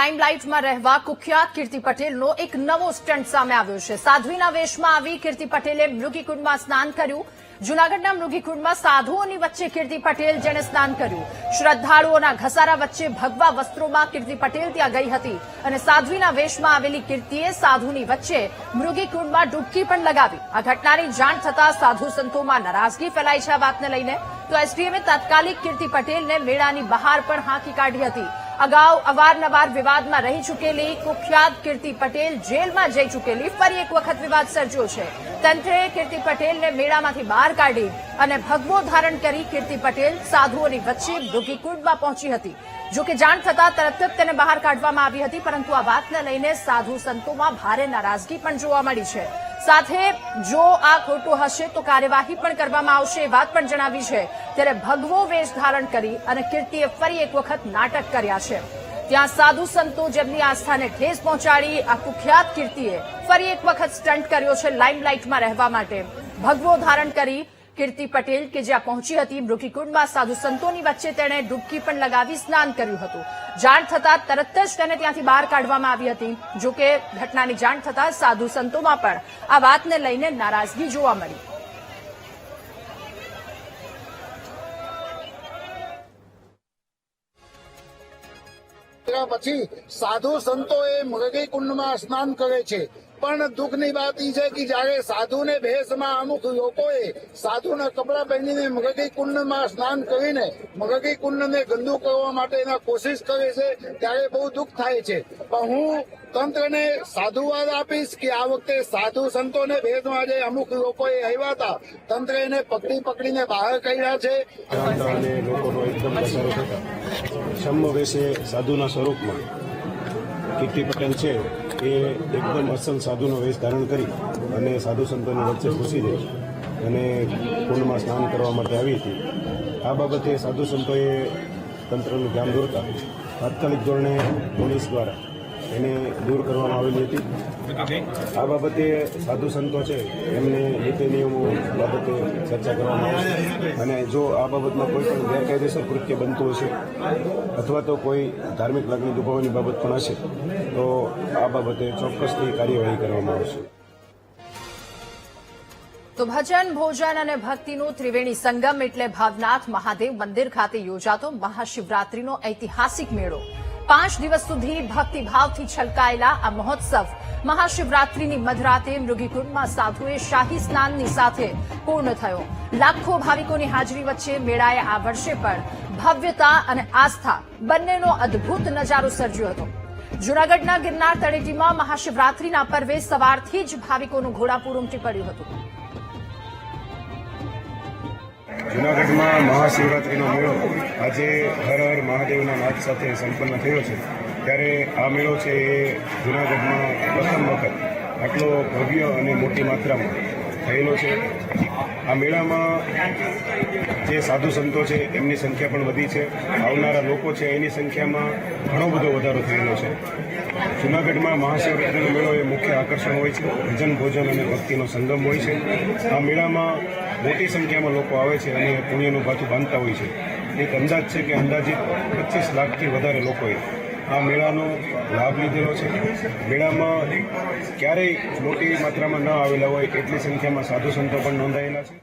લાઇમલાઇટમાં રહેવા કુખ્યાત કીર્તિ પટેલનો એક નવો સ્ટન્ટ સામે આવ્યો છે। સાધ્વીના વેશમાં આવી કીર્તિ પટેલે મૃગીકુંડમાં સ્નાન કર્યું। જૂનાગઢના મૃગીકુંડમાં સાધુઓની વચ્ચે કીર્તિ પટેલ જેણે સ્નાન કર્યું। શ્રદ્ધાળુઓના ઘસારા વચ્ચે ભગવા વસ્ત્રોમાં કીર્તિ પટેલ ત્યાં ગઈ હતી અને સાધ્વીના વેશમાં આવેલી કીર્તિએ સાધુની વચ્ચે મૃગીકુંડમાં ડૂબકી પણ લગાવી। આ ઘટનાની જાણ થતાં સાધુ સંતોમાં નારાજગી ફેલાઈ છે। આ વાતને લઈને તો એસડીએમએ તાત્કાલિક કીર્તિ પટેલને મેળાની બહાર પણ હાંકી કાઢી હતી। અગાઉ અવારનવાર વિવાદમાં રહી ચૂકેલી કુખ્યાત કીર્તિ પટેલ જેલમાં જઈ ચૂકેલી ફરી એક વખત વિવાદ સર્જ્યો છે। તંત્રે કીર્તિ પટેલને મેળામાંથી બહાર કાઢી અને ભગવો ધારણ કરી કીર્તિ પટેલ સાધુઓની વચ્ચે મૃગીકુંડમાં પહોંચી હતી। જો કે જાણ થતાં તરત જ તેને બહાર કાઢવામાં આવી હતી, પરંતુ આ વાતને લઈને સાધુ સંતોમાં ભારે નારાજગી પણ જોવા મળી છે। સાથે જો આ ખોટું હશે તો કાર્યવાહી પણ કરવામાં આવશે એ વાત પણ જણાવી છે। ત્યારે ભગવો વેશ ધારણ કરી અને કીર્તિએ ફરી એક વખત નાટક કર્યા છે। ત્યાં સાધુ સંતો જેમની આસ્થાને ઠેસ પહોંચાડી આ કુખ્યાત કીર્તિએ ફરી એક વખત સ્ટન્ટ કર્યો છે। લાઇમલાઇટમાં રહેવા માટે ભગવો ધારણ કરી કીર્તિ પટેલ કે જ્યાં પહોંચી હતી મૃગીકુંડમાં સાધુ સંતોની વચ્ચે તેણે ડૂબકી પણ લગાવી સ્નાન કર્યું હતું। જાણ થતાં તરત જ તેને ત્યાંથી બહાર કાઢવામાં આવી હતી। જો કે ઘટનાની જાણ થતાં સાધુ સંતોમાં પણ આ વાતને લઈને નારાજગી જોવા મળી। પછી સાધુ સંતોએ મૃગીકુંડમાં સ્નાન કરે છે, પણ દુઃખની વાત એ છે કે જયારે સાધુને ભેષમાં અમુક લોકોએ સાધુના કપડા પહેરીને મૃગીકુંડમાં સ્નાન કરીને મૃગીકુંડને ગંદુ કરવા માટેના કોશિશ કરે છે, ત્યારે બહુ દુઃખ થાય છે। પણ હું તંત્રને સાધુવાદ આપીશ કે આ વખતે સાધુ સંતોને ભેષમાં જે અમુક લોકોએ આવ્યા હતા, તંત્રે એને પકડીને બહાર કાઢ્યા છે। લોકોનો એકદમ ઘસારો થતા સમવેશે સાધુના સ્વરૂપમાં કીર્તિ પટેલ છે એ એકદમ અસલ સાધુનો વેશ ધારણ કરી અને સાધુ સંતોની વચ્ચે ઘૂસી જઈ અને કુંડમાં સ્નાન કરવા માટે આવી હતી। આ બાબતે સાધુ સંતોએ તંત્રનું ધ્યાન દોરતા તાત્કાલિક ધોરણે પોલીસ દ્વારા એને દૂર કરવામાં આવેલી હતી। આ બાબતે સાધુ સંતો છે એમને નીતિ નિયમો બાબતે ચર્ચા કરવામાં આવશે અને જો આ બાબતમાં કોઈ પણ ગેરકાયદેસર કૃત્ય બનતું હશે અથવા તો કોઈ ધાર્મિક લાગણી દુભાવવાની બાબત પણ હશે તો આ બાબતે ચોક્કસથી કાર્યવાહી કરવામાં આવશે। તો ભજન, ભોજન અને ભક્તિનો ત્રિવેણી સંગમ એટલે ભાવનાથ મહાદેવ મંદિર ખાતે યોજાતો મહાશિવરાત્રીનો ઐતિહાસિક મેળો। 5 દિવસ સુધી ભક્તિભાવથી છલકાયેલા આ મહોત્સવ મહાશિવરાત્રીની મધરાતે મૃગીકુંડમાં સાધુએ શાહી સ્નાનની સાથે પૂર્ણ થયો। લાખો ભાવિકોની હાજરી વચ્ચે મેળાએ આ વર્ષે પણ ભવ્યતા અને આસ્થા બંનેનો અદભુત નજારો સર્જ્યો હતો। જૂનાગઢના ગિરનાર તળેટીમાં મહાશિવરાત્રીના પર્વે સવારથી જ ભાવિકોનું ઘોડાપૂર ઉમટી પડ્યું હતું। જૂનાગઢમાં મહાશિવરાત્રીનો મેળો આજે હર હર મહાદેવના નાદ સાથે સંપન્ન થયો છે, ત્યારે આ મેળો છે એ જૂનાગઢમાં પ્રથમ વખત આટલો ભવ્ય અને મોટી માત્રામાં થયેલો છે। આ મેળામાં જે સાધુ સંતો છે એમની સંખ્યા પણ વધી છે, આવનારા લોકો છે એની સંખ્યામાં ઘણો બધો વધારો થયેલો છે। જૂનાગઢમાં મહાશિવરાત્રીનો મેળો એ મુખ્ય આકર્ષણ હોય છે, ભજન, ભોજન અને ભક્તિનો સંગમ હોય છે। આ મેળામાં મોટી સંખ્યામાં લોકો આવે છે અને પુણ્યનું ભાથું બાંધતા હોય છે। એક અંદાજ છે કે અંદાજિત 25 લાખથી વધારે લોકોએ આ મેળાનો લાભ લીધેલો છે। મેળામાં ક્યારેય મોટી માત્રામાં ન આવેલા હોય એટલી સંખ્યામાં સાધુ સંતો પણ નોંધાયેલા છે।